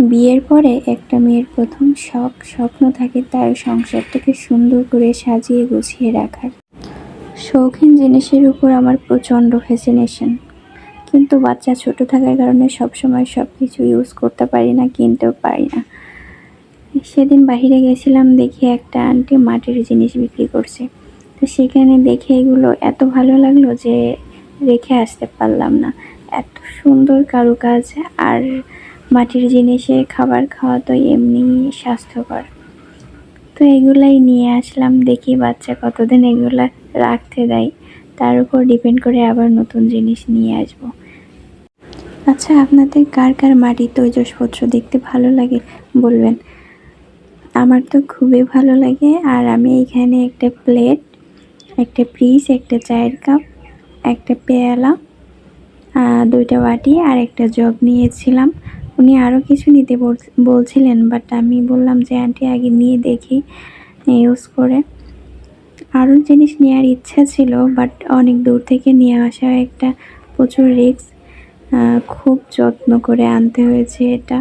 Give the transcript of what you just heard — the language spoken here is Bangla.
বিয়ের পরে একটা মেয়ের প্রথম স্বপ্ন থাকে তার সংসারটাকে সুন্দর করে সাজিয়ে গুছিয়ে রাখার। শৌখিন জিনিসের উপর আমার প্রচণ্ড ফ্যাসিনেশন, কিন্তু বাচ্চা ছোট থাকার কারণে সবসময় সব কিছু ইউজ করতে পারি না, কিনতেও পারি না। সেদিন বাহিরে গেছিলাম, দেখি একটা আন্টি মাটির জিনিস বিক্রি করছে। তো সেখানে দেখে এগুলো এত ভালো লাগলো যে রেখে আসতে পারলাম না। এত সুন্দর কারুকাজ, আর মাটির জিনিসে খাবার খাওয়া তো এমনি স্বাস্থ্যকর। তো এগুলাই নিয়ে আসলাম, দেখি বাচ্চা কতদিন এগুলা রাখতে দেয়, তার উপর ডিপেন্ড করে আবার নতুন জিনিস নিয়ে আসবো। আচ্ছা, আপনাদের কার কার মাটির তৈজসপত্র দেখতে ভালো লাগে বলবেন। আমার তো খুবই ভালো লাগে। আর আমি এখানে একটা প্লেট, একটা পিস, একটা চায়ের কাপ, একটা পেয়ালা, দুইটা বাটি আর একটা জগ নিয়েছিলাম। উনি আরও কিছু নিতে বলছিলেন, বাট আমি বললাম যে আন্টি আগে নিয়ে দেখি ইউজ করে। আরও জিনিস নেওয়ার ইচ্ছা ছিল, বাট অনেক দূর থেকে নিয়ে আসা একটা প্রচুর রিস্ক, খুব যত্ন করে আনতে হয়েছে এটা।